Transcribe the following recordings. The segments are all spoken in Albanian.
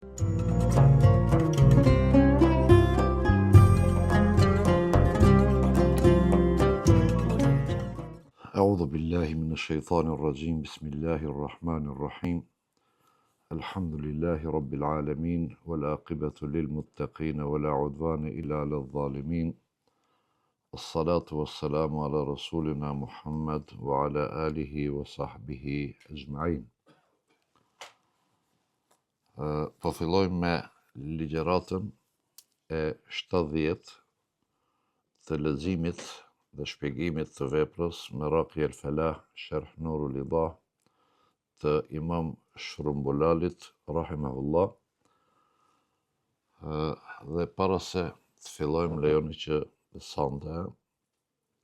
أعوذ بالله من الشيطان الرجيم بسم الله الرحمن الرحيم الحمد لله رب العالمين والعاقبة للمتقين ولا عدوان إلا على الظالمين الصلاة والسلام على رسولنا محمد وعلى آله وصحبه أجمعين. Po fillojmë me ligjëratën e 70 të leximit dhe shpjegimit të veprës Meraqi el Falah, Sharh Nurul Idah të Imam Shrumbulalit, rahimahullah. Dhe para se të fillojmë, lejoni që sonte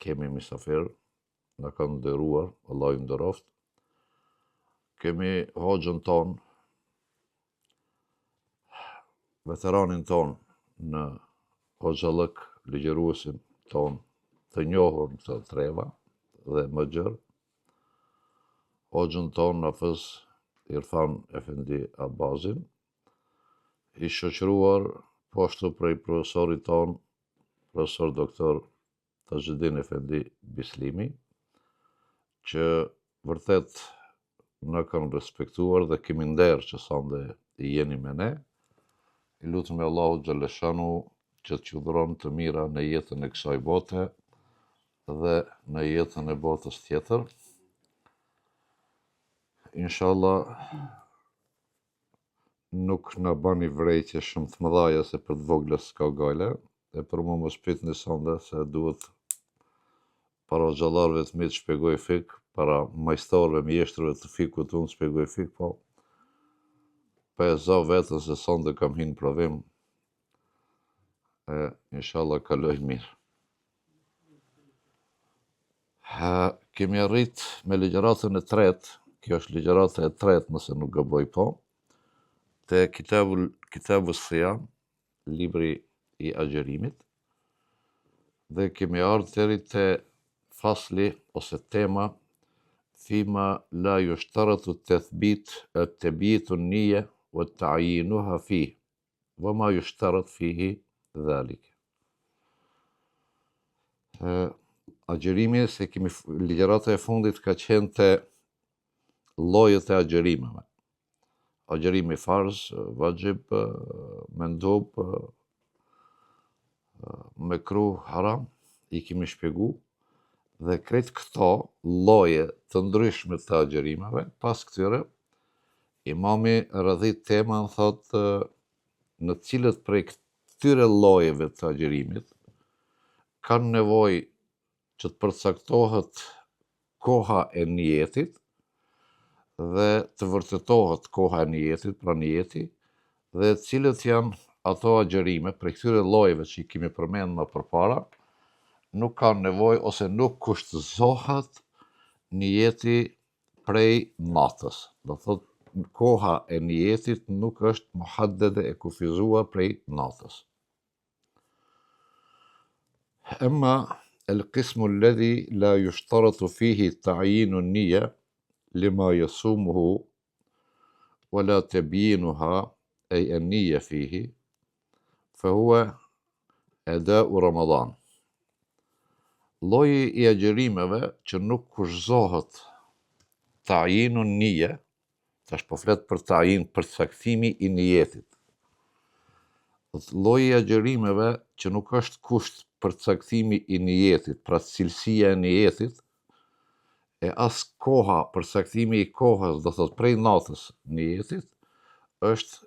kemi misafir, na kanë nderuar, Allah ju nderoft. Kemi hoxhën ton, veteranin ton në Hoxhallëk, ligjëruesin ton të njohur në të treva dhe më gjërë, hoxhën ton Hafiz Irfan Efendi Abbazin, i shoqëruar po ashtu prej profesorit ton, profesor doktor Tajudin Efendi Bislimi, që vërtet na kanë respektuar dhe kemi nder që sonde i jeni me ne. I lutëm e Allahu Gjalleshanu që të qudhëron të mira në jetën e kësaj bote dhe në jetën e botës tjetër. Inshallah nuk na bani vrejtje shumë të mëdhaja se për të vogla s'ka gale, e për mu mos pritni sonde se duhet para xhallarëve të mi të shpjegoj fik, para majstorëve, mjeshtrëve të fikut unë shpjegoj fik, po e za vetën se sonde kam hinë provim, inshallah kaloj mirë. Kemi arrit me ligjëratën e tretë, kjo është ligjërata e tretë nëse nuk gaboj po, te Kitabu Siyam, libri i agjerimit, dhe kemi ardhur deri te fasli ose tema fima la yushtaratu at-tathbit at-tabitu an-niyya wa ta'yinuha fihi wa ma yushtarat fihi dhalik. Agjerimi, se kemi ligjërata e fundit ka qenë te llojet e agjerimeve. Agjerimi farz, vajib, mendub, mekruh, haram, i kemi shpjegu, dhe krejt këto lloje të ndryshme të agjerimeve, pas këtyre, imami rrëdhit temën thotë në cilët prej këtyre llojeve të agjerimit kanë nevojë që të përcaktohet koha e niyetit dhe të vërtetohet koha e niyetit, pra niyeti, dhe cilët janë ato agjerime prej këtyre llojeve që i kemi përmendur më përpara, nuk kanë nevojë ose nuk kushtëzohet niyeti prej natës. Do thotë koha e niyetit nuk është muhaddede e kufizuar prej natës. Emma el-qismu alladhi la yushtaratu fihi ta'yinu an-niyya lima yasumuhu wa la tabyinuha ay an-niyya fihi fa huwa ada'u Ramadan. Lloji i agjerimeve që nuk kushtëzohet ta'yinu an-niyya, tash po flet për ta'yin, përcaktimi i niyetit. Lloji i agjerimeve që nuk është kusht përcaktimi i niyetit, pra cilësia e niyetit, e as koha, përcaktimi i kohës, do thot prej natës niyetit, është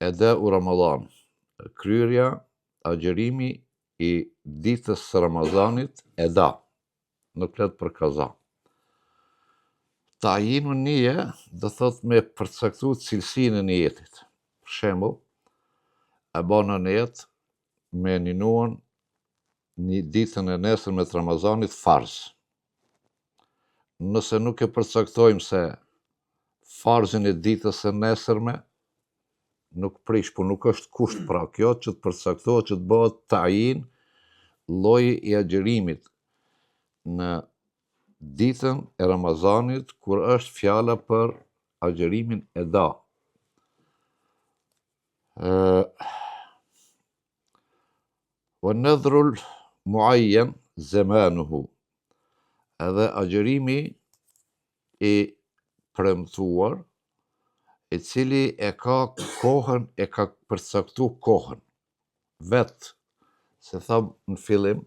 eda'u Ramadan, kryerja, agjerimi i ditës së Ramazanit, eda, nuk flet për kaza. Ta'yinu niyya do thot me përcaktu cilësinë e niyetit. Për shembull, e bana niyet me ninuan një ditën e nesërme të Ramazanit farz. Nëse nuk e përcaktojmë se farzin e ditës së nesërme, nuk prish, po nuk është kusht pra kjo që të përcaktohet, që të bëhet ta'yin lloji i agjerimit në ditën e Ramazanit, kur është fjala për agjerimin eda. والنذر المعين زمانه. Edhe agjërimi i premtuar, i cili e ka kohën, e ka përcaktu kohën. Vetë, se tham në fillim,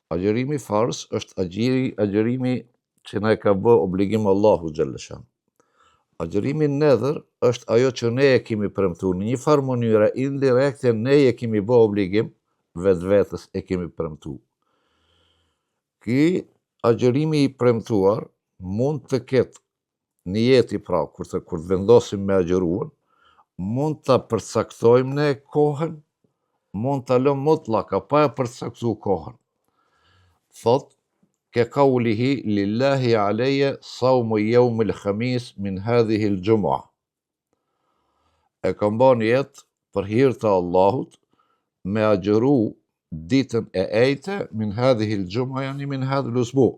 agjërimi fars është agjërimi që na e ka bë obligim Allahu xhalleshan. Agjërimi nedhër është ajo që ne e kemi premtuar në një farë mënyre indirekte, ne e kemi bë obligim vetvetes, e kemi premtuar. Ky agjërimi i premtuar mund të ketë niyeti, pra kur vendosim me agjëruar, mund ta përcaktojmë ne kohën, mund ta lëmë mutlaka pa e përcaktuar kohën. Thot ke kaulihi lillahi aleje saumu jaumil khamis min hadhihi al-jum'a. E kam bën jetë për hir të Allahut me agjëru ditën e ejte min hadhihi al-jum'a, yani min hadha al-usbu',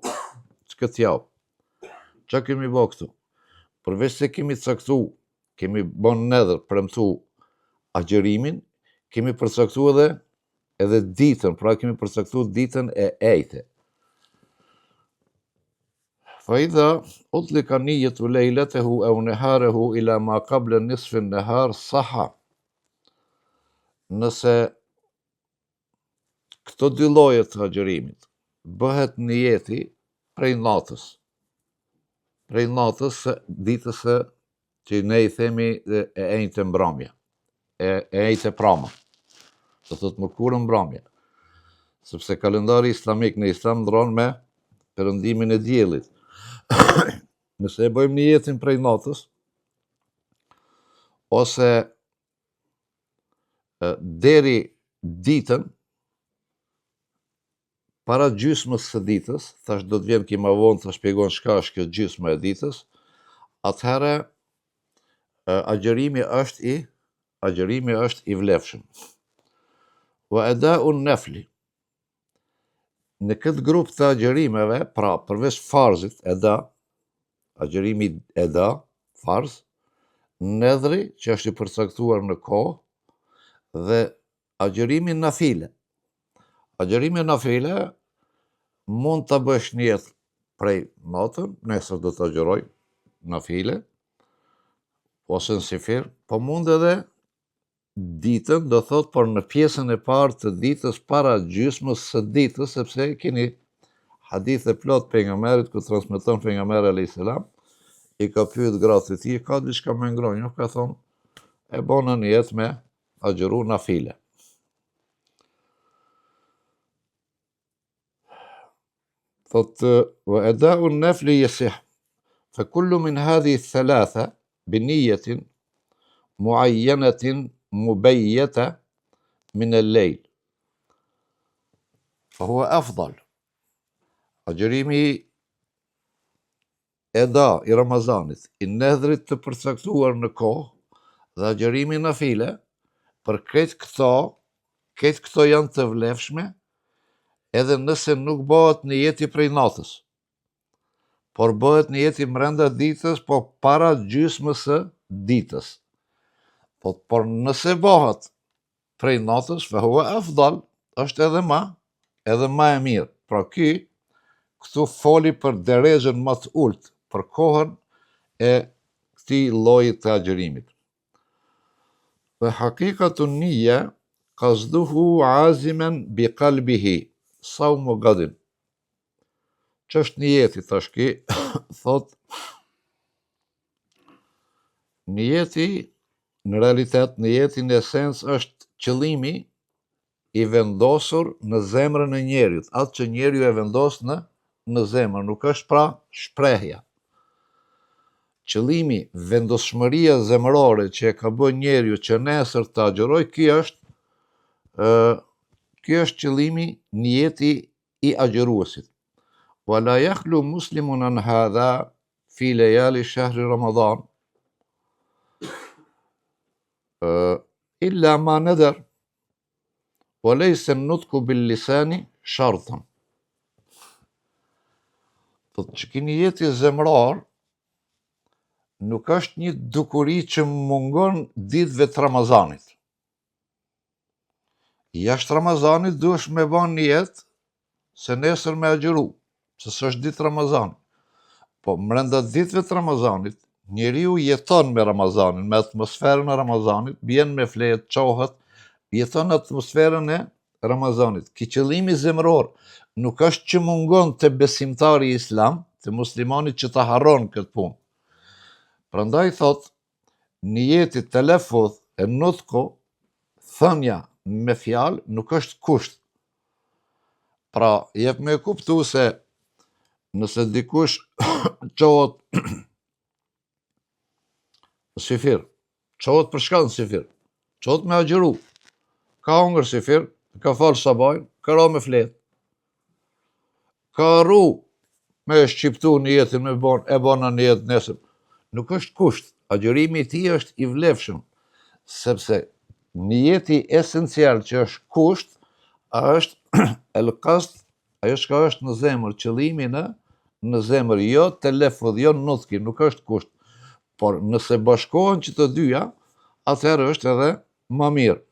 këtë javë. Çka kemi bë këtu? Përveç se kemi caktu, kemi bën nedhër, premtu agjërimin, kemi përcaktu edhe ditën, pra kemi përcaktu ditën e ejte. فإذا أطلق نية ليلته أو نهاره إلى ما قبل نصف النهار صح. Nëse këto dy lloje të agjërimit bëhet niyeti prej natës, ditës që ne i themi e ejte mbrëmje, e ejte prama, do thot mërkurën mbrëmje, sepse kalendari islamik në Islam ndron me perëndimin e diellit. Nëse e bëjmë niyetin prej natës, ose deri ditën, para gjysmës së ditës, thash do të vjen ki ma vonë të shpjegon çka është kjo gjysma e ditës, atëherë agjërimi është i vlefshëm. Wa ada'u an-nafli. Në këtë grup të agjërimeve, pra përveç farzit, agjërimi eda, farz, nedhri që është i përcaktuar në kohë, dhe agjërimi nafile. Agjërimi nafile mund të bësh niyet prej natën, nesër do të agjëroj nafile, ose në sifir, po mund edhe ditën, do thot, por në pjesën e parë të ditës para gjysmës së ditës, sepse keni hadithe plot pejgamberit ku transmeton pejgamberi alayhis salam, i ka pyet gratë e tij, ka diçka më ngrënë, ka thonë, e bona niyet me agjëru nafile. Thot wa ada'u an-nafli yasih. Fa kullu min hadhihi ath-thalatha bi niyatin muayyanatin mubayyata min al-layl. Fa huwa afdal. Agjërimi eda i Ramazanit, i nedhrit të përcaktuar në kohë, dhe agjërimi nafile, për këtë këto janë të vlefshme, edhe nëse nuk bëhet niyeti prej natës, por bëhet niyeti brenda ditës, po para gjysmës së ditës. Por nëse bëhet prej natës, fa huwa afdal, është edhe ma e mirë. Pra këtu foli për derexhen më të ulët, për kohën e këtij lloji të agjërimit. Wa haqiqatu an-niyya qasduhu aziman bi qalbihi saumu gadin. Ç'është niyeti tash ki? Thot niyeti në realitet, niyeti në esencë është qëllimi i vendosur në zemrën e njeriut, atë që njeriu e vendos në zemër, nuk është pra shprehja. Qëllimi, vendoshmëria zemrore që e ka bë njeriu që nesër të agjëroj, ky është qëllimi, niyeti i agjëruesit. Wa la yakhlu muslimun an hadha fi layali shahri Ramadan illa ma nadar wa laysa an-nutqu bil lisani shartan. Thot që ky niyeti zemror nuk është një dukuri që mungon ditëve të Ramazanit. Jashtë Ramazanit duhesh me bën niyet se nesër me agjëru, se s'është ditë Ramazan. Po brenda ditëve të Ramazanit, njeriu jeton me Ramazanin, me atmosferën e Ramazanit, bjen me fletë, qohet, jeton atmosferën e Ramazanit. Ki qëllimi zemror nuk është që mungon të besimtari islam, të muslimanit që të harron këtë punë. Prandaj thot, niyeti telefuz e nutku, thënja me fjalë nuk është kusht. Pra, jep me kuptu se nëse dikush qohet sifir, qohet për shkak të sifir, qohet me agjëru, ka hongër sifir, ka falë sabajn, ka ra me fletë, ka arru me shqiptu niyetin me bon, e bona niyet nesër. Nuk është kusht, agjërimi i tij është i vlefshëm, sepse niyeti esencial që është kusht, është el qasd, ajo që është në zemër, qëllimi në zemër, jo telefuz, jo nutki, nuk është kusht. Por nëse bashkohen që të dyja, atëherë është edhe më mirë.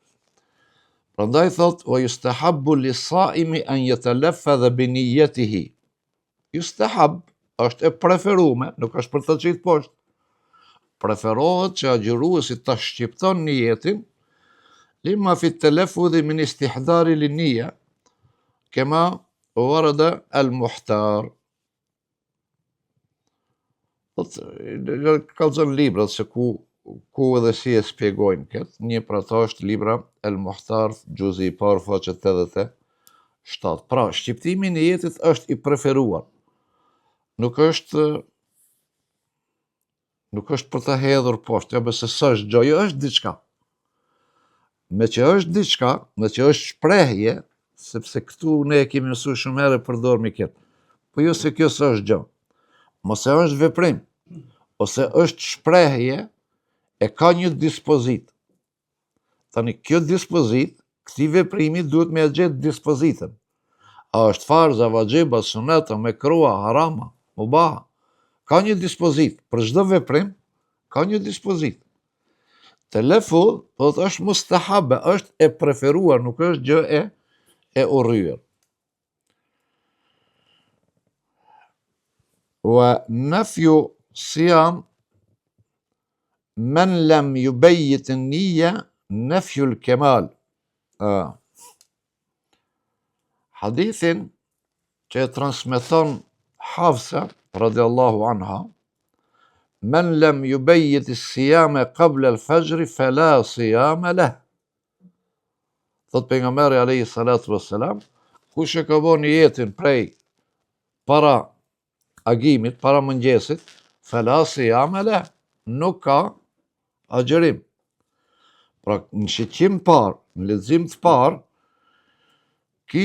Prandaj thot, wa yustahabbu lis-saimi an yatalaffadha bi niyyatihi. Yustahab është e preferuar, nuk është për të qitë poshtë. Preferohet që agjëruesi ta shqipton niyetin, lima fi at-talaffuz min istihdari lin-niyya, kema warada al-muhtar. Kallëzon librat se ku edhe si e spjegojnë këtë. Një për ato është libra El Muhtar, gjuzi i parë, faqet 87. Pra, shqiptimi i niyetit është i preferuar. Nuk është për të hedhur poshtë, jo se s'është gjë, jo është diçka. Me që është diçka, me që është shprehje, sepse këtu ne e kemi mësuar shumë herë përdormi këtë. Po jo se kjo s'është gjë. Mos e është veprim, ose është shprehje, e ka një dispozit. Tani, kjo dispozit, këti veprimi duhet me gjetë dispozitën. A është farza, vajiba, suneta, mekrua, harama, mubaha. Ka një dispozit. Për çdo veprim, ka një dispozit. Telefuz, po është mustahabe, është e preferuar, nuk është gjë e urryer. Wa nafyu siyam men lem yubayyit an-niyya nafyu al-kemal. Hadithin që e transmeton Hafsa radiallahu anha, men lem yubayyit as-siyama qabla al-fajr fala siyama lah. Thot pejgamberi alayhi salatu wassalam, kush e ka bën niyetin prej para agimit, para mëngjesit, fala siyama lah, nuk ka agjërim. Pra, në shiqim parë, në lexim të parë, ky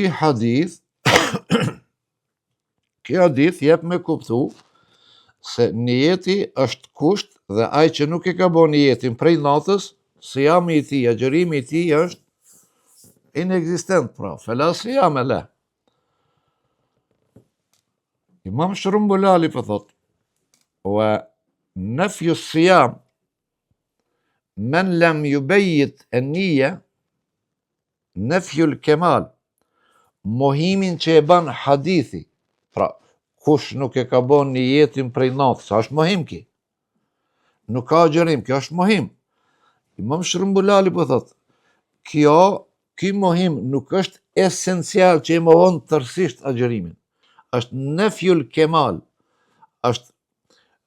hadith jep me kuptu se niyeti është kusht dhe ai që nuk e ka bën niyetin prej natës, siyami i tij, agjërimi i tij është inexistent, pra, fala siyama lah. Imam Shrumbulali po thot, wa nafyu siyam men lem yubayyit an-niyya nafyu al-kemal. Mohimin që e ban hadithi, pra, kush nuk e ka bën niyetin prej natës, është mohim ki. Nuk ka agjërim, kjo është mohim. Imam Shrumbulali po thot, ky mohim nuk është esencial që e mohon tërësisht agjërimin. Është nafyul kemal, është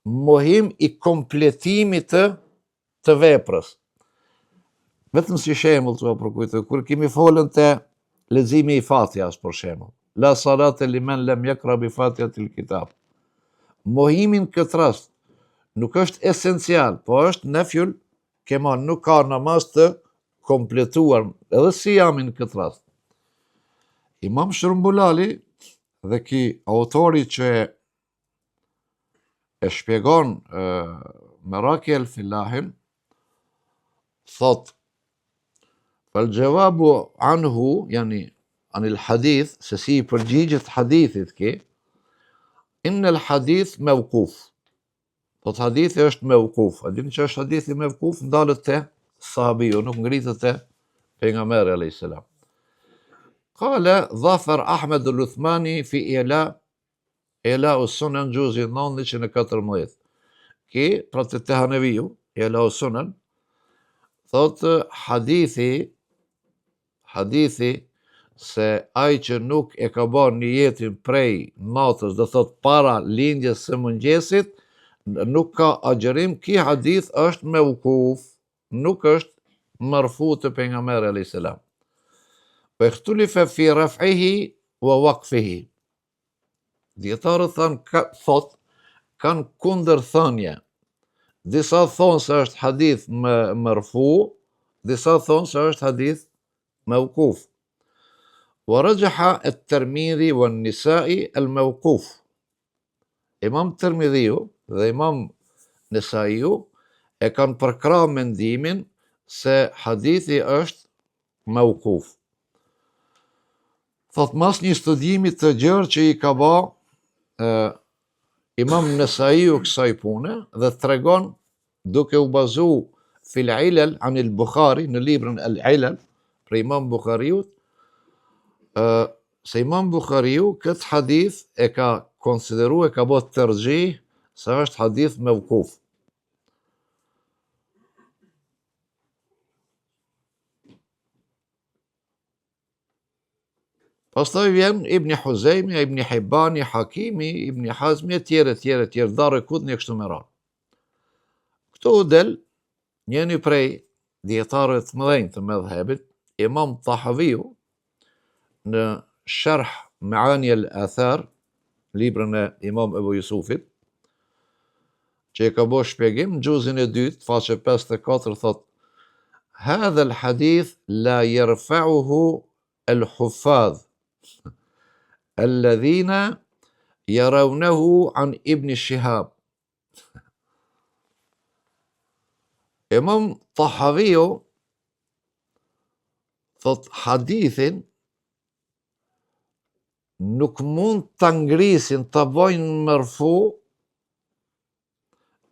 mohim i kompletimit të veprës. Vetëm si shembull të përkujtoj, kur kemi folën te leximi i Fatihas për shembull, la salate limen lem yaqra bi Fatihatil kitab. Mohimin këtë rast nuk është esencial, po është nafyul kemal, nuk ka namaz të kompletuar, edhe sijamin këtë rast. Imam Shrumbulali dhe ki autori që e shpjegon Meraki el-Filahin, thot, fal gjawabu anhu, yani anil hadith, se si i përgjigjet hadithit ki, inna al-hadith mawquf. Thot hadithi është mevkuf. A dini që është hadithi mevkuf? Ndalet te sahabiu, nuk ngritet te pejgamberi alayhis salam. Qala Dhafar Ahmed al-Uthmani fi Ila us-Sunan juzi 914. Ki, pra të Tehaneviu, Ila us-Sunan, thot hadithi se ai që nuk e ka bërë niyetin prej natës, do thot para lindjes së mëngjesit, nuk ka agjërim, ki hadith është mevkuf, nuk është marfu të pejgamberit alayhis salam. Wa ikhtulifa fi raf'ihi wa waqfihi. Dietarët thot kanë kundërthënie. Disa thonë se është hadith marfu, disa thonë se është hadith mevkuf. ورجح الترمذي والنسائي الموقوف. Imam Tirmidhiu dhe Imam Nesaiu e kanë përkrah mendimin se hadithi është mevkuf. Thot mas një studimi të gjerë që i ka bë Imam Nesaiu kësaj pune dhe tregon duke u bazu fil ilal an al-Bukhari në librin al-Ilal për Imam Bukhariut, se Imam Bukhariu këtë hadith e ka konsideru, e ka bërë tërgjih se është hadith mevkuf. Pastaj vjen Ibn Huzejmi, Ibn Hibani, Hakimi, Ibn Hazmi, e tjerë, Daraqutni e kështu me radhë. Këtu u del njëri prej dietarëve të mëdhenj të mëdhëbit, Imam Tahaviu, në Sharh Maani al-Athar, librin e Imam Ebu Jusufit, që e ka bërë shpjegim, në gjuzin e dytë, faqe 54, thot, hadha al-hadith la yarfa'uhu al-huffaz alladhina yarawnahu an Ibn Shihab. Imam Tahaviu thot hadithin nuk mund të ngrisin, të bojnë marfu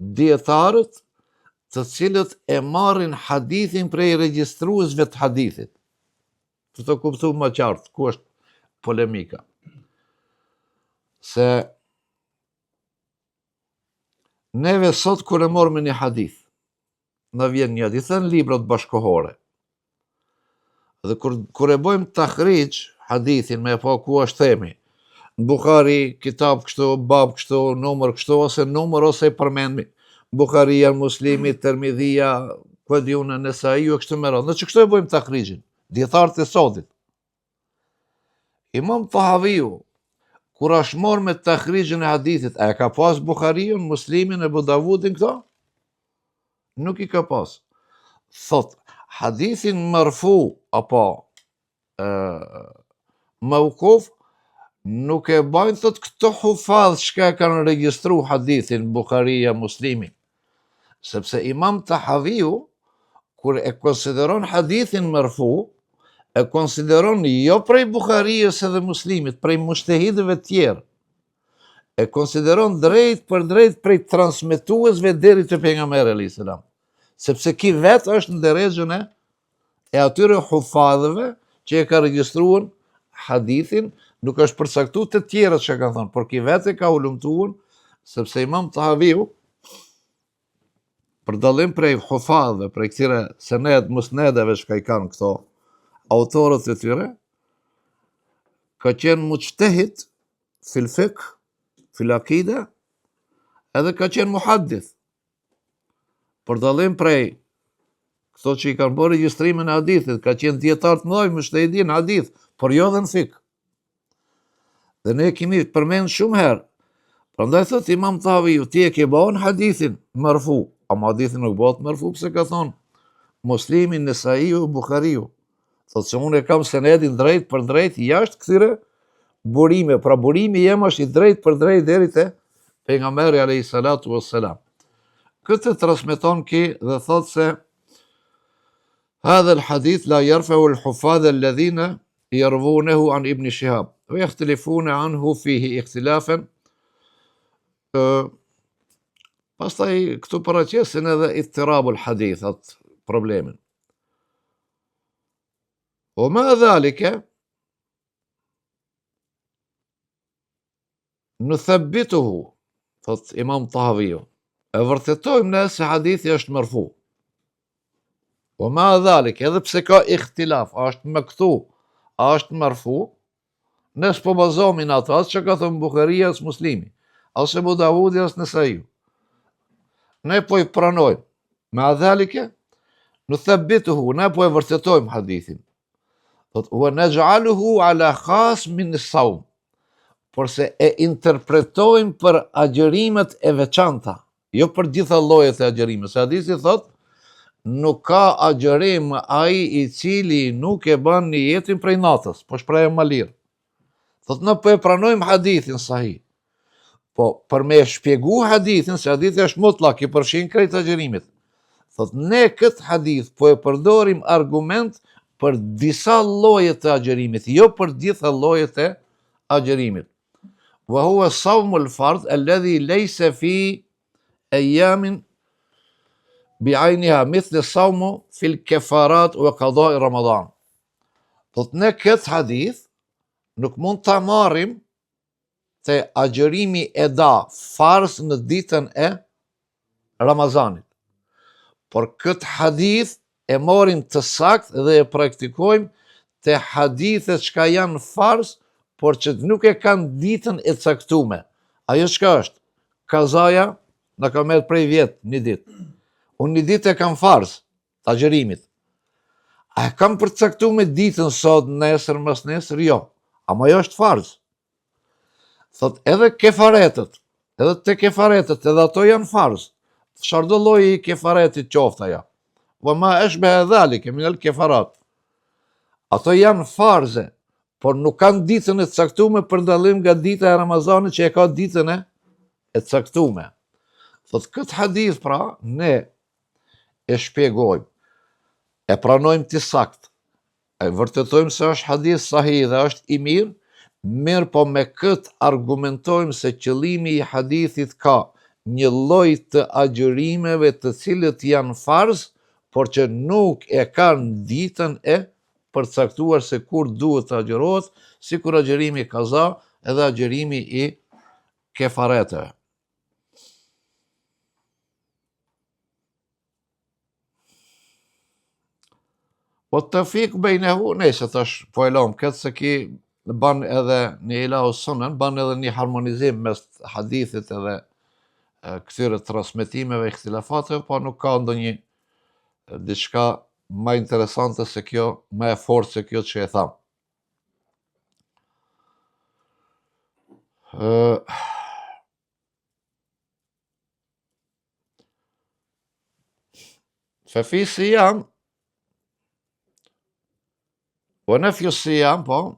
dietarët të cilët e marrin hadithin prej regjistruesve të hadithit. Të të kuptu më qartë, ku është polemika. Se neve sot kur e morëm një hadith, në vjen një hadith në librat bashkohore, dhe kur e bojmë takhrij hadithin me pa ku është themi, në Bukhari, kitab kështu, bab kështu, numër kështu, ose përmendmi, Bukharia, Muslimi, Tirmidhia, Kuadiuna, Nesaiu, kështu me radhë. Në që kështu e bojmë takhrijin, dietarët e sotit. Imam Tahaviu, kur është marrë me takhrijin e hadithit, a e ka pas Bukhariun, Muslimin, Ebu Davudin këto? Nuk i ka pas. Thot, hadithin marfu apo mevkuf nuk e bajnë, thot, këto hufadh shka kanë regjistru hadithin Bukharia, Muslimi. Sepse Imam Tahaviu, kur e konsideron hadithin marfu, e konsideron jo prej Bukharijës edhe Muslimit, prej mushtehidëve tjerë. E konsideron drejt për drejt prej transmetuesve deri te pejgamberi alayhis salam. Sepse ki vetë është në derexhën e atyre hufadhëve që e ka regjistruar hadithin, nuk është përcaktuar të tjerët që kanë thënë, por ki vetë e ka ulumtuar, sepse Imam Tahaviu, për dallim prej hufadhëve, prej këtyre sened, musnedeve që ka i kanë këto autorët e tyre, ka qenë mujtehid fil fiqh, fil akida, edhe ka qenë muhaddith. Për dallim prej këto që i kanë bërë regjistrimin e hadithit, ka qenë dietar të mëdhenj mushtehidin hadith, por jo dhe në fiqh. Dhe ne kemi përmend shumë herë. Prandaj thot Imam Tahaviu, ti e ke bën hadithin marfu, ama hadithin nuk bëhet marfu pse ka thonë Muslimi, Nesaiu, Bukhariu. Thot se unë e kam senedin drejt për drejt jashtë këtyre burime, pra burimi jem është i drejt për drejt deri te pejgamberi alayhis salatu wassalam. Këtë transmeton ki dhe thot se hadha al-hadith la yarfa'u al-huffadh alladhina yarwunahu an Ibn Shihab wa yakhtalifuna anhu fihi ikhtilafan Pastaj këtu paraqesin edhe ittirabul hadith, atë problemin. O ma dhalike, në thabbituhu, thot Imam Tahaviju, e vërtetojmë ne se hadithi është mërfu. O ma dhalike, edhe pse ka ikhtilaf, a është mëkthu, a është mërfu, ne s'po bazohemi në ato, as që ka thënë Bukharia, as Muslimi, as Abu Davudi, as Nesaiu. Ne po i pranojmë. Ma dhalike, në thabbituhu, ne po e vërtetojmë hadithin. Thot, wa naj'aluhu ala khas min as-sawm. Por se e interpretojmë për agjërimet e veçanta, jo për gjitha llojet e agjërimit. Se hadithi thot, nuk ka agjërim ai i cili nuk e bën niyetin prej natës, po shpreh më lirë. Thot, ne po e pranojmë hadithin sahih. Po për me shpjegu hadithin, se hadithi është mutlak, i përfshin krejt agjërimit. Thot, ne këtë hadith po e përdorim argument për disa lloje të agjërimit, jo për gjitha llojet e agjërimit. Wa huwa sawmul fard alladhi laysa fi ayamin bi'ayniha mithl as-sawmu fil kafarat wa qada'i Ramadan. Thot, ne këtë hadith nuk mund ta marrim te agjërimi e da farz në ditën e Ramazanit. Por këtë hadith e morim të sakt dhe e praktikojmë te hadithet që janë farz, por që nuk e kanë ditën e caktume. Ajo çka është? Kazaja na ka merr prej vjet një ditë. Unë një ditë e kam farz të agjërimit. A e kam përcaktuar ditën sot, nesër, mësnesër? Jo. Ama ajo është farz. Thot, edhe kefaretet, edhe ato janë farz. Çfarëdo lloji i kefaretit qoftë ajo. Wa ma ashbaha dhalika min al-kefarat. Ato janë farze, por nuk kanë ditën e caktuar për dallim nga dita e Ramazanit që e ka ditën e caktuar. Thot, këtë hadith pra ne e shpjegojmë, e pranojmë të sakt, e vërtetojmë se është hadith sahih dhe është i mirë, po me këtë argumentojmë se qëllimi i hadithit ka një lloj të agjërimeve të cilët janë farz, por që nuk e kanë ditën e përcaktuar se kur duhet të agjërohet, sikur agjërimi kaza edhe agjërimi i kefareteve. Po të fik bejnehu, nëse tash po e lëm këtë se ki ban edhe një ilahu sunen, ban edhe një harmonizim mes hadithit edhe këtyre transmetimeve ikhtilafateve, po nuk ka ndonjë diçka më interesante se kjo, më e fortë se kjo që e tham. Fefi siyam, o nefju siyam, po,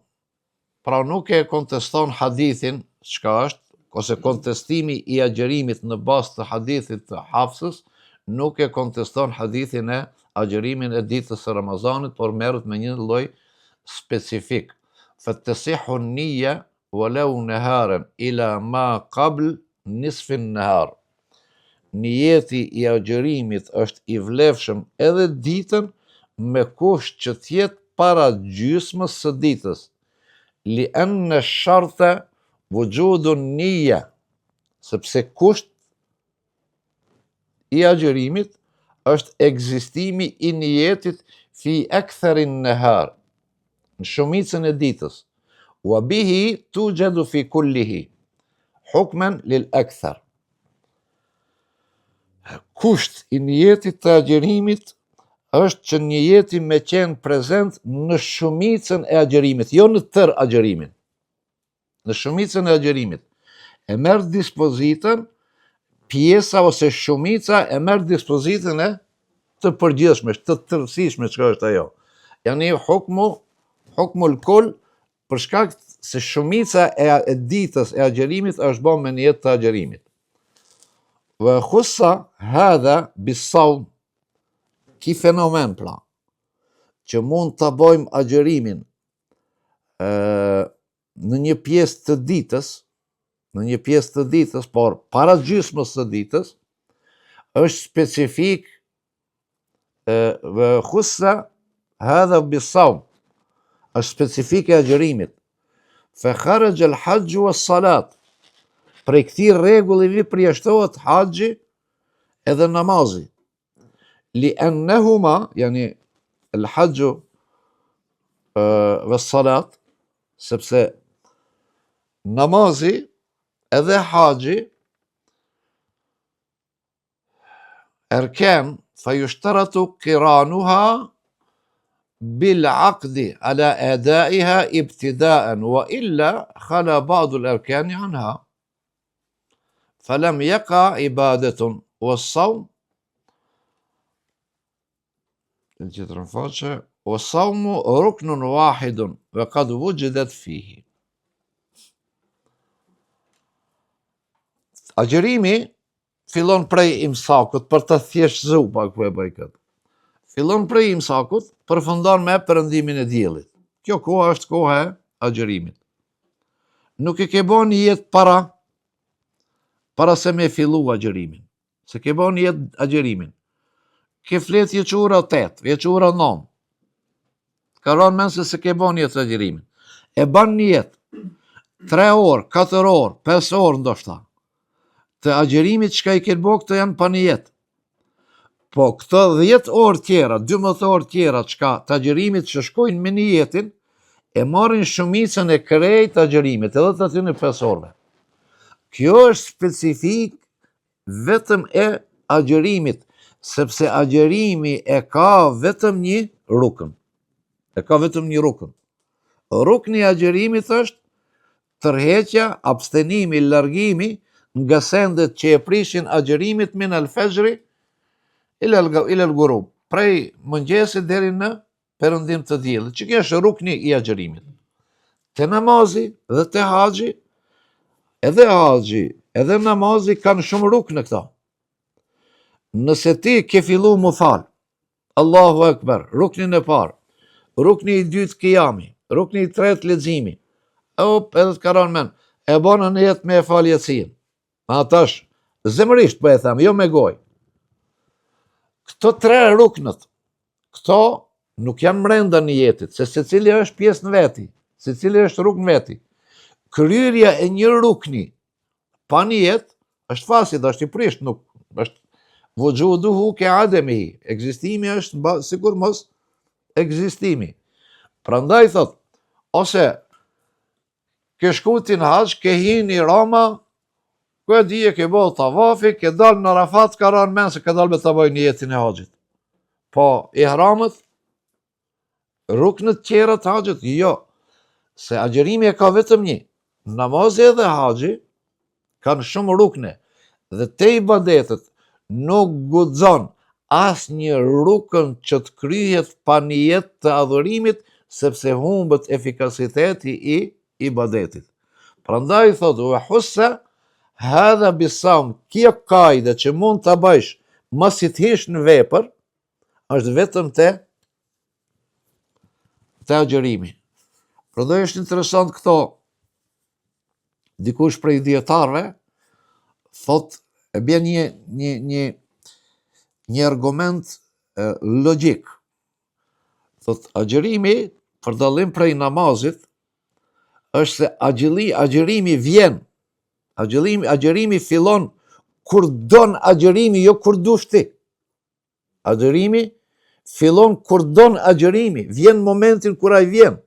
pra nuk e konteston hadithin, çka është, ose kontestimi i agjërimit në bazë të hadithit të Hafsës, nuk e konteston hadithin e agjërimin e ditës së Ramazanit, por merret me një lloj specifik. Fatasihu an-niyya walau naharan ila ma qabl nisf an-nahar. Niyeti i agjërimit është i vlefshëm edhe ditën me kusht që tjetë para gjysmës së ditës. Li anna ash-sharta wujudu an-niyya, sepse kusht i agjërimit është ekzistimi i niyetit fi akthar an-nahar, në shumicën e ditës. Wa bihi tujadu fi kullihi hukman lil akthar. Kusht i niyetit të agjërimit është që niyeti me qenë prezent në shumicën e agjërimit, jo në tërë agjërimin. Në shumicën e agjërimit. E merr dispozitën, pjesa ose shumica e merr dispozitën e të përgjithshme, të tërësishme çka është ajo. Yani hukmul kull, për shkak se shumica e ditës e agjërimit është bën me niyet të agjërimit. Wa khussa hadha bis-sawm, ki fenomen pra, që mund të bëjmë agjërimin në një pjesë të ditës, por para gjysmës së ditës, është specifik وخص هذا بالصوم është specifik e agjerimit. فخرج الحج والصلاة prej këtij rregulli përjashtohet haxhi edhe namazi. لأنهما يعني الحج والصلاة sepse namazi edhe haxhi أركان فيشترط قرانها بالعقد على أدائها ابتداء وإلا خلا بعض الأركان عنها فلم يقع عبادة والصوم والصوم ركن واحد وقد وجدت فيه. Agjerimi fillon prej imsakut, për të thjeshtëzuar pak ku e bëj këtë. Fillon prej imsakut, përfundon me perëndimin e diellit. Kjo koha është koha e agjerimit. Nuk e ke bën një jetë para se me fillu agjerimin. Se ke bën një jetë agjerimin. Ke flet vjeçura 8, vjeçura 9. Ka rënë mend se ke bën një jetë agjerimin. E bën një jetë 3 orë, 4 orë, 5 orë ndoshta. Të agjerimit çka i ke bë këto janë pa një jetë. Po këto 10 orë tjera, 12 orë tjera çka të agjerimit që shkojnë me një jetin, e marrin shumicën e krejt agjerimit, edhe të aty në 5 orëve. Kjo është specifik vetëm e agjerimit, sepse agjerimi e ka vetëm një rukn. E ka vetëm një rukn. Rukni i agjerimit është tërheqja, abstenimi, largimi nga sendet që e prishin agjerimit min al-fajri ila al-ghurub, prej mëngjesit deri në perëndim të diellit, që kjo është rukni i agjerimit. Te namazi dhe te haxhi, edhe namazi kanë shumë rukne këta. Nëse ti ke fillu mu fal, Allahu Akbar, ruknin e parë, rukni i dytë qiyami, rukni i tretë leximi, edhe të ka rënë mend, e bona në jetë me e fal Yasin. Atash, zemërisht po e them, jo me gojë. Këto 3 ruknët, këto nuk janë brenda një jetit, se secili është pjesë në veti, secili është rukn veti. Kryerja e një rukni pa një jetë është fasit, është i prisht, nuk është vujuduhu ke ademihi, ekzistimi është sikur mos ekzistimi. Prandaj thot, ose ke shkutin haxh, ke hini Roma, ku e dije ke bëu tavafi, ke dalë në Arafat, ka rënë mend se ka dalë me ta bëj niyetin e haxhit. Po ihramët, ruknët tjera të haxhit, jo. Se agjerimi e ka vetëm një. Namazi edhe haxhi kanë shumë rukne. Dhe te ibadetet nuk guxon asnjë rukn që të kryhet pa nijet të adhurimit, sepse humbet efikasiteti i ibadetit. Prandaj thotë wa hussa hadha bisawm, kjo kajde që mund ta bësh mos i të hish në vepër, është vetëm te agjerimi. Prandaj është interesant këto. Dikush prej dietarëve thot e bën një argument logjik. Thot agjerimi për dallim prej namazit është se agjerimi vjen. Agjerimi fillon kur don agjerimi, jo kur dush ti. Agjerimi fillon kur don agjerimi, vjen momentin kur ai vjen.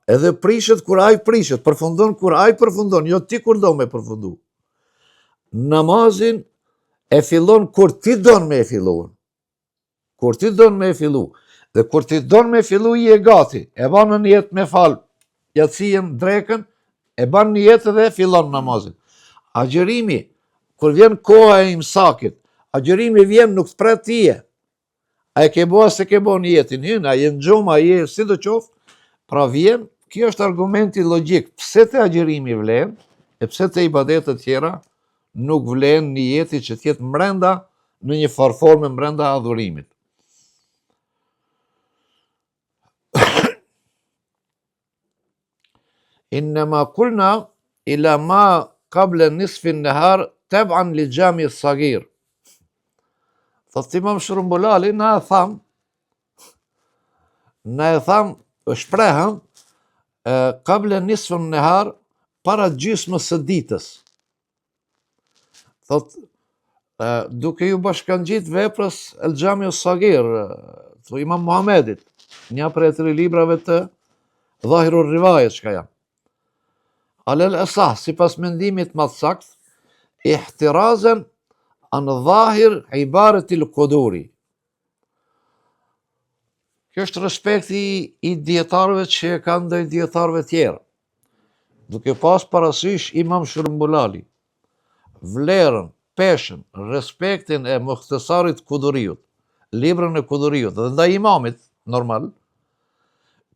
Edhe prishet kur ai prishet, përfundon kur ai përfundon, jo ti kur do me përfundu. Namazin e fillon kur ti don me e filluar. Kur ti don me e fillu. Dhe kur ti don me fillu i e gati, e ban në jetë me fal, Yatsin, drekën, e ban një jetë dhe fillon namazin. Agjerimi, kur vjen koha e imsakit, agjerimi vjen nuk të pret tije. A e ke bo, se ke bo një jetin hynë, a je në gjumë, a je si do qoftë, pra vjen, kjo është argumenti logjik, pse të agjerimi vlen, e pse të ibadetet tjera, nuk vlen një jeti që tjetë mbrenda, në një farforme mbrenda adhurimit. إنما قلنا إلى ما قبل نصف النهار تبعا للجامع الصغير Thot Imam Shërumbulali, na e tham, shprehën, kable nisfën nehar, para gjysmës së ditës. Thot, duke ju bashkangjit veprës El Xhamiu Sagir, të Imam Muhamedit, një prej atyre librave të Dhahirur Rivajet çka janë. Alel esah, sipas mendimit më të saktë, ihtirazan an dhahir ibaratil quduri. Kjo është respekti i dietarëve që e kanë ndaj dietarëve tjerë. Duke pas parasysh Imam Shërumbulali, vlerën, peshën, respektin e Mukhtasarit Kuduriut, librën e Kuduriut, dhe ndaj imamit, normal,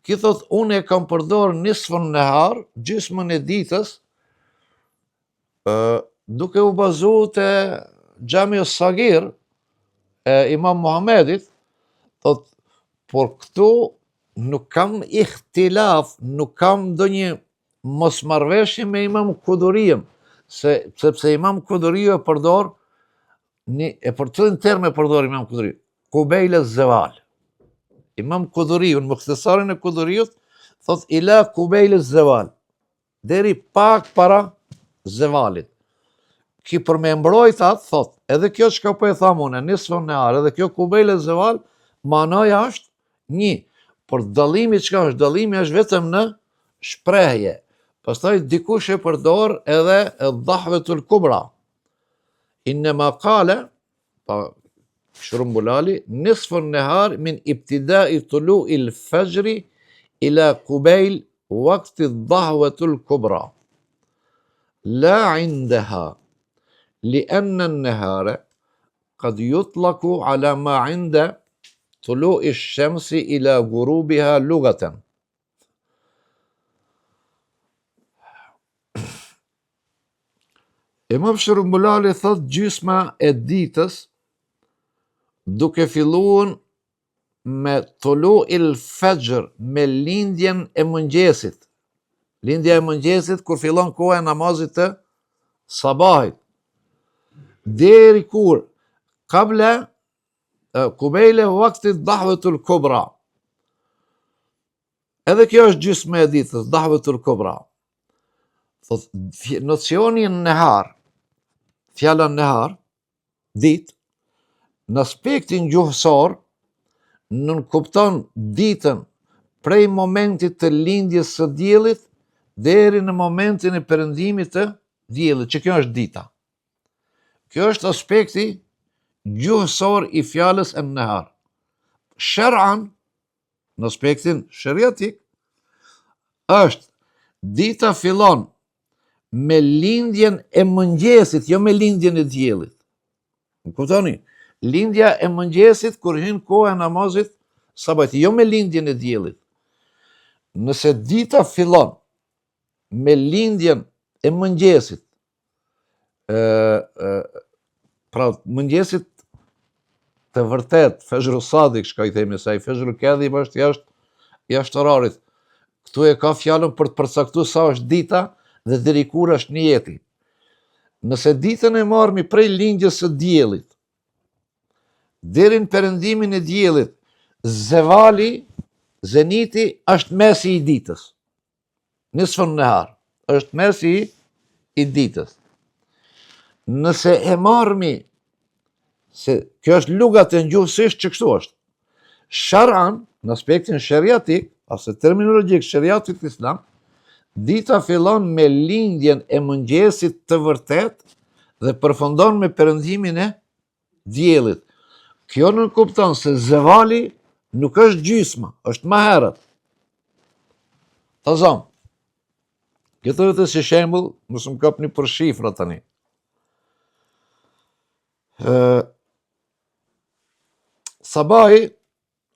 ki thot, unë e kam përdor nisfën nehar, gjysmën e ditës, duke u bazu te Xhamiu Sagir e Imam Muhamedit, thot, por këtu nuk kam ihtilaf, nuk kam ndonjë mosmarrveshje me Imam Kuduriun, sepse Imam Kuduriu e përdor, e për cilin term e përdor Imam Kuduriu? Kubejle zeval. Imam Kuduriu, në Mukhtasarin e Kuduriut, thot ila kubejle zeval, deri pak para zevalit. Ki për me mbrojt atë, thot, edhe kjo çka po e tham unë, nisfën nehar, edhe kjo kubejle zeval, manoja është një, por dallimi çka është? Dallimi është vetëm në shprehje. Pastaj dikush e përdor edhe dhahvetul kubra. Innema qale, pa Shërumbulali, nisfun nehar min ibtidai tulu'i l-fajri ila kubejl waqti dhahvetul kubra. La indaha, لأن النهار قد يطلق على ما عند طلوع الشمس إلى غروبها لغة. Imam Shërumbulali thot gjysma e ditës duke filluar me tulu'il fajr, me lindjen e mëngjesit. Lindja e mëngjesit kur fillon koha e namazit të sabahit. Deri kur kable kubejle vaktit dhahvetul kubra. Edhe kjo është gjysma e ditës, dhahvetul kubra. Thot, nocioni nehar, fjala nehar, ditë, në aspektin gjuhësor, nënkupton ditën prej momentit të lindjes së diellit deri në momentin e perëndimit të diellit, që kjo është dita. Kjo është aspekti gjuhësor i fjalës e nehar. Shar'an, në aspektin shariatik, është dita fillon me lindjen e mëngjesit, jo me lindjen e diellit. Më kuptoni? Lindja e mëngjesit kur hyn koha e namazit sabahit, jo me lindjen e diellit. Nëse dita fillon me lindjen e mëngjesit, pra mëngjesit të vërtet, Fajru Sadik, shka i themi saj, Fajru Kadhib është jashtë orarit. Këtu e ka fjalën për të përcaktuar sa është dita dhe deri kur është niyeti. Nëse ditën e marrmi prej lindjes së diellit deri në perëndimin e diellit, zevali, zeniti është mesi i ditës. Nisfun nehar është mesi i ditës. Nëse e marrmi, se kjo është lugat e gjuhësisht që kështu është, shar'an, në aspektin shariatik, ose terminologjik shariatit islam, dita fillon me lindjen e mëngjesit të vërtet dhe përfundon me perëndimin e diellit. Kjo nënkupton se zevali nuk është gjysma, është më herët. Ta zam, këtë vetë si shembull, mos më kapni për shifra tani. Sabahi,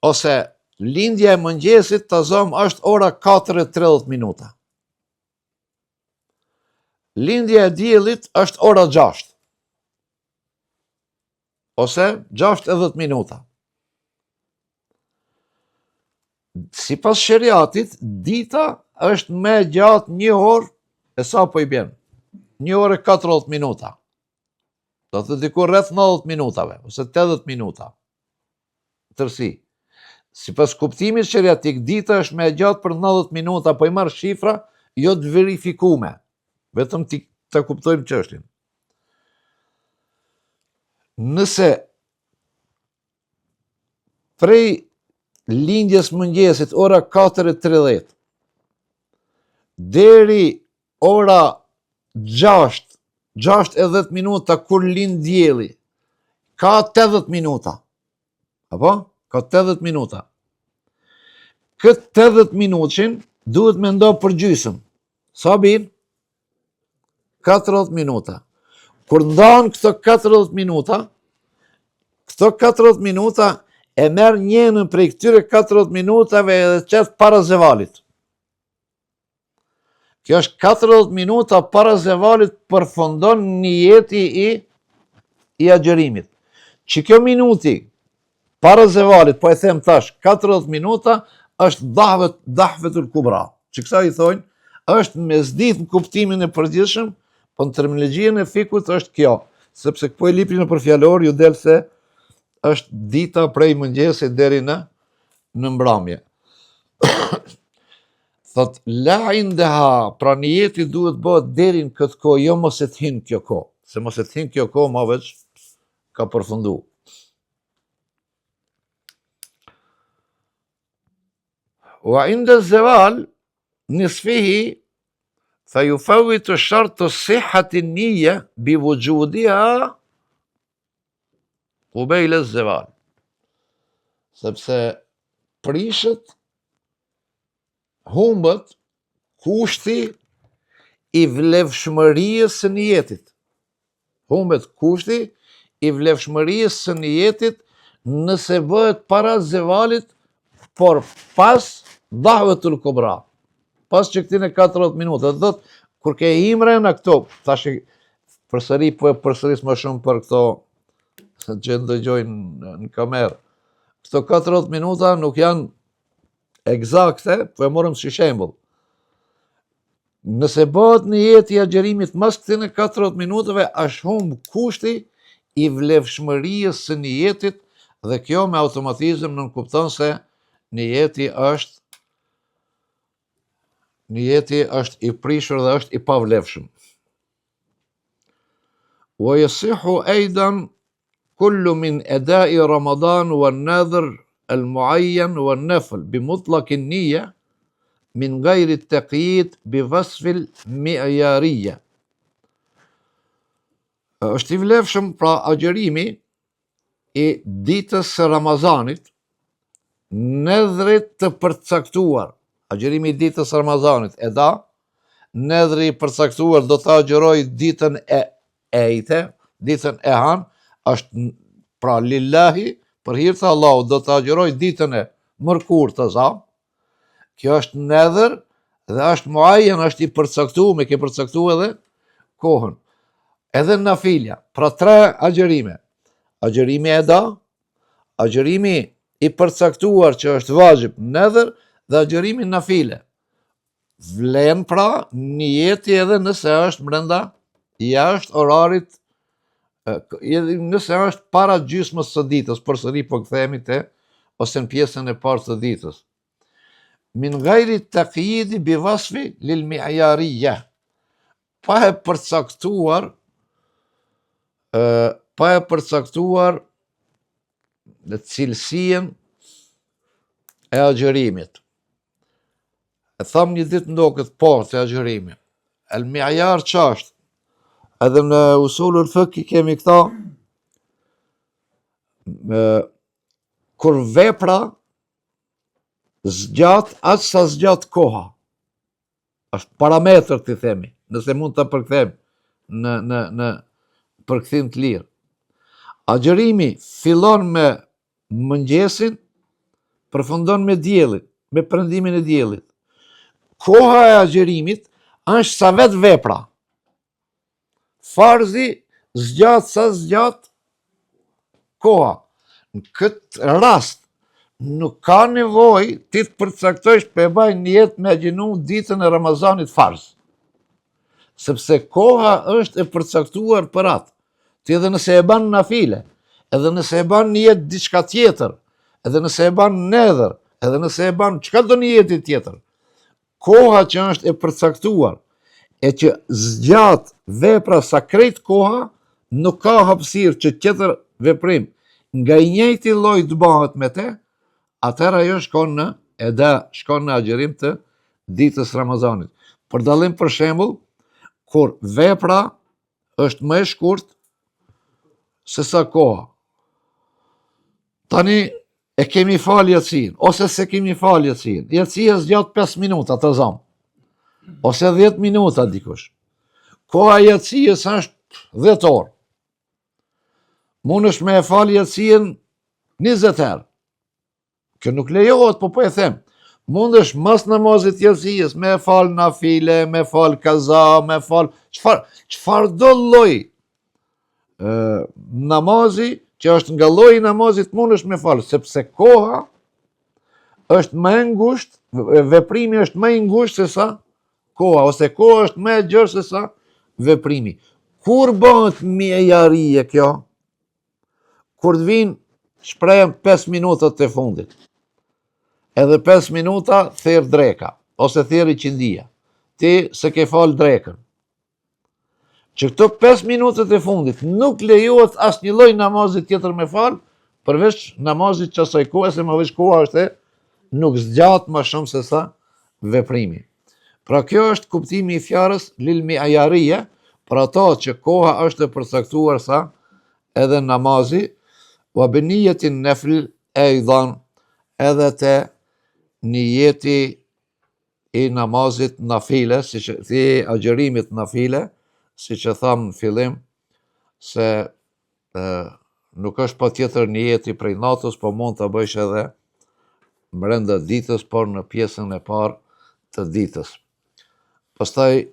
ose lindja e mëngjesit, ta zam, është ora 4:30 minuta. Lindja e diellit është ora 6. Ose 60 minuta. Sipas shariatit, dita është më gjatë 1 orë, e sa po i bjen? 1 orë e 40 minuta. Do të dikur rreth 90 minutave, ose 80 minuta. Tërsi. Si pas kuptimit sheriatik, dita është me gjatë për 90 minuta, po i marrë shifra, jo të verifikume. Vetëm të kuptojmë çështjen. Nëse prej lindjes mëngjesit ora 4:30 deri ora 6:10 minuta kur lind dielli, ka 80 minuta. Apo? Ka 80 minuta. Këtë 80 minutin duhet me ndo për gjysëm. Sa bin? 40 minuta. Kur ndanë këto 40 minuta e merë njënën prej këtyre 40 minutave edhe qëtë para zevalit. Kjo është 40 minuta para zevalit përfundon nijeti i agjerimit. Që kjo minuti para zevalit, po e them tash, 40 minuta është dahvetul kubra. Që kësa i thonë, është mesdit në kuptimin e përgjithshëm, po në terminologjinë e fikut është kjo, sepse këpo e lipi në përfjalor, ju del se është dita prej mëngjesit deri në mbrëmje. Thot, la indeha, pra nijeti duhet bëhet deri në këtë kohë, jo mos e të hinë kjo kohë, se mos e të hinë kjo kohë, ma veç ka përfundu. Wa inda zeval, nisfihi, fa ju fawit të shartë të sihatin nije, bi vëgjudia, u bejle zeval. Sepse prishët, humbët, kushti i vlefshmërijës së nijetit. Humbët kushti i vlefshmërijës së nijetit nëse bëhet para zevalit, por pas dahvetul kubra. Pas që këtine 40 minuta. Dhe dhëtë, kur ke imre në këto, tash përsëri po e përsëris më shumë për këto që ndëgjojnë në kamerë. Këto 40 minuta nuk janë egzakte, po e morëm si shembull. Nëse bëhet në jetë i agjerimit mas këtine 40 minutave, është humbë kushti i vlefshmërijës së nijetit dhe kjo me automatizëm nënkupton se nijeti është i prishur dhe është i pavlefshëm. Wa yasihu aidan kullu min adai Ramadan wa an-nadhr al-muayyan wa an-nafl bi mutlaq an-niyya min ghayri at-taqyid bi wasf al-mi'yariyya. Është i vlefshëm pra agjerimi i ditës së Ramazanit, nedhrit të përcaktuar, agjerimi i ditës Ramazanit e da, nedhri i përcaktuar do të agjeroj ditën e ejte, ditën e han, është pra lillahi, për hir të Allahut do të agjeroj ditën e mërkur të zam, kjo është nedhër dhe është muajjen, është i përcaktuar, me ke përcaktuar edhe kohën. Edhe nafilja, pra 3 agjerime. Agjerimi e da, agjerimi i përcaktuar që është vazhib nedhër dhe agjerimi nafile. Vlen pra nijeti edhe nëse është brenda jashtë orarit, nëse është para gjysmës së ditës, përsëri po kthehemi te ose në pjesën e parë të ditës. Min ghayri taqyid bi wasfi lil mi'yariyya. Pa e përcaktuar në cilësien e agjerimit. E tham një ditë ndokët parë të agjerimi. El mi'yar ç'është? Edhe në usulul fiqh kemi këta kur vepra zgjat aq sa zgjat koha. Është parametër të themi, nëse mund ta përkthejmë në përkthim të lirë. Agjerimi fillon me mëngjesin, përfundon me diellit, me perëndimin e diellit. Koha e agjerimit është sa vetë vepra. Farzi zgjat sa zgjat koha. Në këtë rast nuk ka nevojë ti të përcaktojsh pe baj nijet me agjenu ditën e Ramazanit farz. Sepse koha është e përcaktuar për atë. Ti edhe nëse e ban nafile, edhe nëse e ban një jetë diçka tjetër, edhe nëse e ban nedhër, edhe nëse e ban çka do një jetë tjetër, koha që është e përcaktuar, e që zgjat vepra sa krejt koha, nuk ka hapësirë që tjetër veprim nga i njëjti lloj të bëhet me te, atëherë ajo shkon në shkon në agjerim të ditës Ramazanit. Për dallim për shembull, kur vepra është më e shkurt se sa koha. Tani e kemi fal yatsin, ose se kemi fal yatsin. Yatsia zgjat 5 minuta të zam, ose 10 minuta dikush. Koha e yatsies është 10 orë. Mundesh me e fal yatsin 20 herë. Kjo nuk lejohet, po e them. Mundesh mas namazit yatsies me e fal nafile, me fal kaza, me fal çfarë do lloj namazi që është nga lloji i namazit mundesh me fal, sepse koha është më e ngushtë, veprimi është më i ngushtë se sa koha, ose koha është më e gjerë se sa veprimi. Kur bëhet mjejarie kjo? Kur të vinë shprehem 5 minutat e fundit. Edhe 5 minuta therr dreka, ose therr i qindia. Ti se ke fal drekën. Që këto 5 minutat e fundit nuk lejohet asnjë lloj namazit tjetër me fal, përveç namazit që asaj kohe, se më veç koha është nuk zgjat më shumë se sa veprimi. Pra kjo është kuptimi i fjalës lil mi'ayarie, për ato që koha është e përcaktuar sa edhe namazi, wa beniyetin nafl aidan, edhe te niyeti i namazit nafile, si që i agjerimit nafile, si që thamë në fillim, se nuk është pa tjetër niyeti prej natës, po mund të bëjsh edhe brenda ditës, por në pjesën e parë të ditës. Pastaj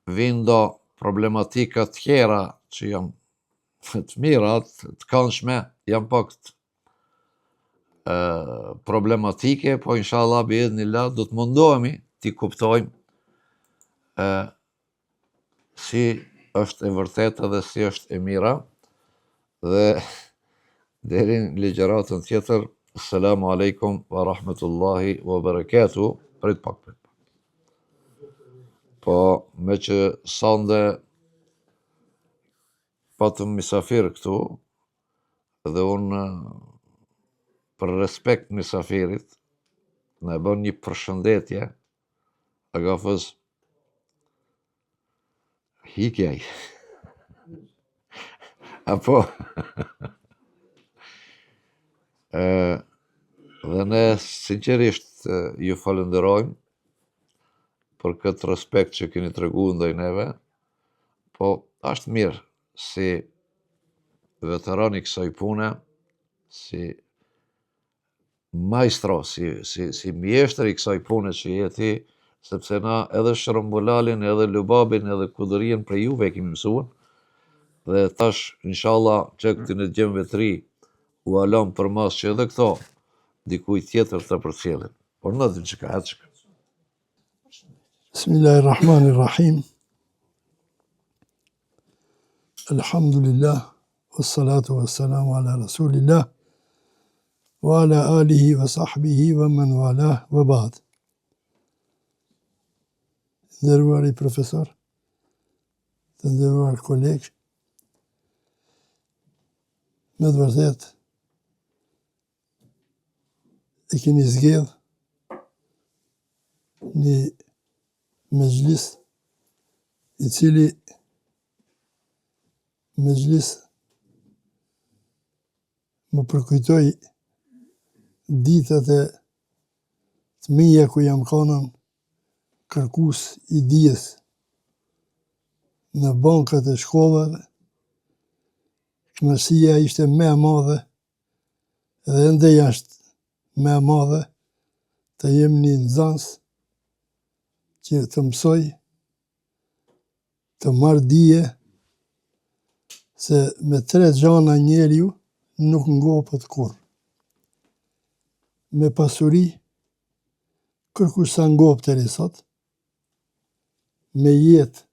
vindo problematika të tjera që janë të mira, të këndshme, janë pak problematike, po inshallah biidhnillah do të mundohemi t'i kuptojmë si është e vërtetë dhe si është e mira, dhe deri në ligjëratën tjetër, assalamu alaikum wa rahmetullahi wa barakatuh, prit pak. Po me që sande patëm misafir këtu, dhe unë për respekt misafirit, në bën një përshëndetje, agafës hikjaj. Apo, dhe ne sinqerisht ju falenderojmë për këtë respekt që keni treguar ndaj neve, po është mirë si veteran i kësaj pune, si majstro, si mjeshtër i kësaj pune që je ti, sepse na edhe shërëmbulalin, edhe lubabin, edhe kudërien për juve kemi mësuar, dhe tash, inshallah, që këtë në gjemve të ri, u alam për mas që edhe këto, dikuj tjetër të përcjellin. Por në dhe që ka hetë që ka. Bismillahirrahmanirrahim. Elhamdulillah, wassalatu wassalamu ala rasulillah, wa ala alihi wa sahbihi wa man walah wa ba'd. Nderuar i profesor, të nderuar kolegë, me të vërtet e keni zgjedh një mezhlis i cili mezhlis më përkujtoj ditët e të mia ku jam konën kërkues i dijes në bankat e shkollave. Kënaqësia ishte më e madhe dhe ende është më e madhe të jem një nxënës që të mësoj, të marr dije se me 3 gjana njeriu nuk ngopet kurrë. Me pasuri, kërkush sa ngopet deri sot, me jetë,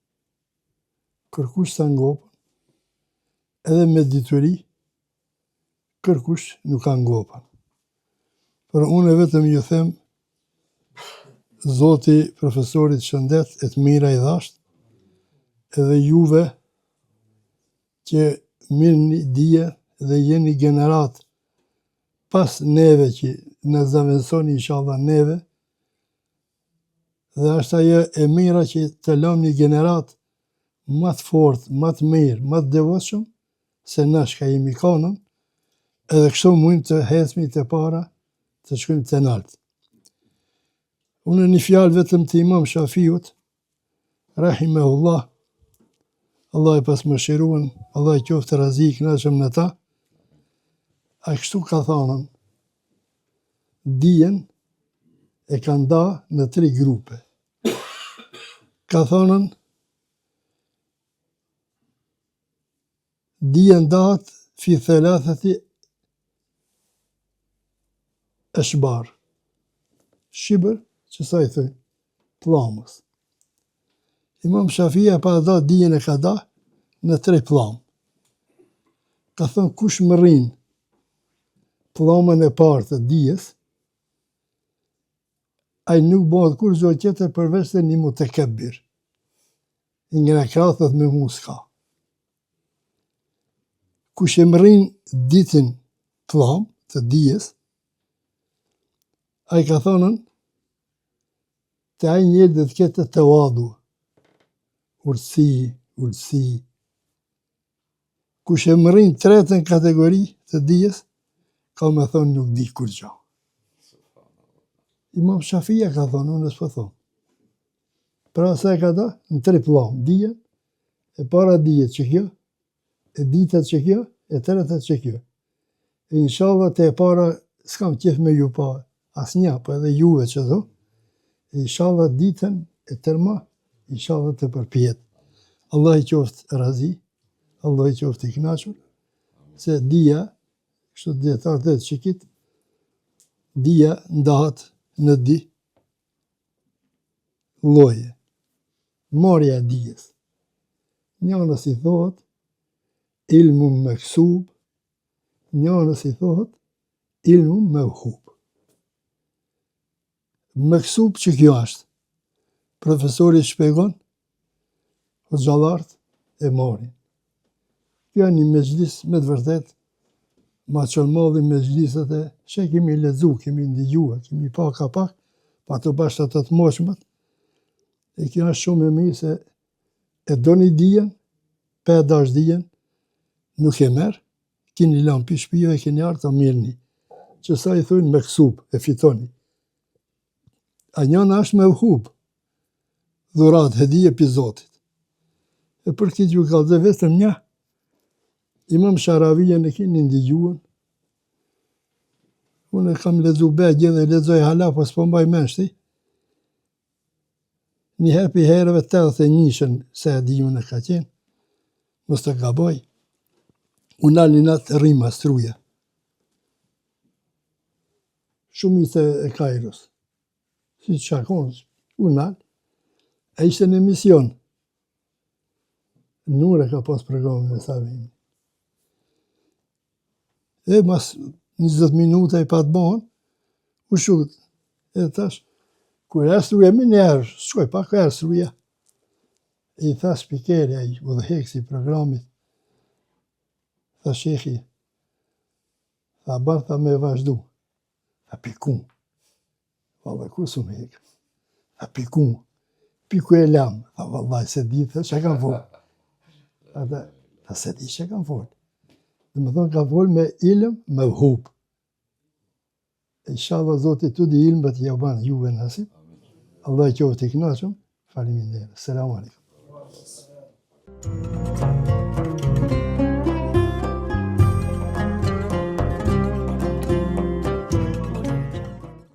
kërkush sa ngopet, edhe me dituri, kërkush nuk ka ngopën. Por unë vetëm ju them, Zoti profesorit shëndet e të mira i dhasht, edhe juve që mirëni dije dhe jeni generat pas neve që në zaventësoni inshallah neve, dhe është ajo e mira që të lëm një generat më të fort, më të mirë, më të devotshëm, se na shka jemi kanën, edhe kështu mund të hecmi të para, të shkojmë të naltë. Unë një fjalë vetëm të Imam Shafiut, rahimehullah, Allah e pas më shiruen, Allah i qoftë razi i kënaqëm në ta, a kështu ka thonën, dijen e ka nda në 3 grupe. Ka thonën, dijen ndahet fi thelathati eshbar. Shqibër, që sa i thëjnë, plamës. Imam Shafia pa da dijen e ka da në 3 plamë. Ka thënë kush më rrinë plamën e parë të dijes, ai nuk bëhet kur zë tjetër përveç se një mutekebbir. Një në krathët me muska. Kush e më rrinë ditën plamë të dijes, ai ka thonën, të ai njërë dhe të kete të wadu, urësi. Kush e më rrinë 3. kategori të dijes, ka me thonë nuk di kur gjo. Imam Shafia ka thonë, unë s'po thonë. Pra se ka da, në 3 plamë, dijen, e para dijet që kjo, e ditët që kjo, e 3 që kjo. E inshallah të e para, s'kam qef me ju pa as nja, po edhe juve që do, e inshallah ditën e tërma, inshallah të përpjet. Allah i qoftë razi, Allah i qoftë i knaqur, se dija, kështu djetarë dhe të qikit, dija ndahat në di loje, marja dijes. Njënës i thohet ilmu meksub, njënës i thohet ilmu mevhub. Meksub që kjo është, profesori shpegon, o gjallartë e marin. Kjo një mezhlis me të vërtet, ma qënë madhi mezhlisët e që kemi lezu, kemi ndigjua, kemi pa ka pak, pa të bashkët të moshmët, e kjo është shumë e mirë se e do një dijen, pe dash dijen, nuk e merë, kini lampi shpijo e kini artë të mirëni, që sa i thujnë me kësub, e fitoni. A njëna është me vhub, dhurat, hedi epizotit. E për këtë ju ka dhe vetëm një, Imam Sharavija në kini ndigjuën, unë kam lezu begje dhe lezoj hala, po s'po mbaj menshti, një herë për herëve 81 se e diju në ka qenë, mos të gaboj, unë alë një natë rima struja, shumitë e Kairos, si që shakonës, unë alë, e ishte në emision, Nure ka pas programin me Savini. E mas 20 minuta i pa të bon, u shukët, e tash, kur e struja, me njerë, shkoj pak e struja. E i tha spikeri, a i udhëheksi programit, tha shekhi, tha barë, tha me vazhdu, tha pikun, valla, kur su me hekë, tha pikun, piku e lam, tha vallaj, se di, tha që kam folë, tha se di që kam folë. Dhe më thonë, ka folë me ilëm, me vhub. Inshallah, Zotit të di ilmë, bët ja banë juve nësit. Allah i qoftë i knaqëm, faliminderit. Selamu alaikum.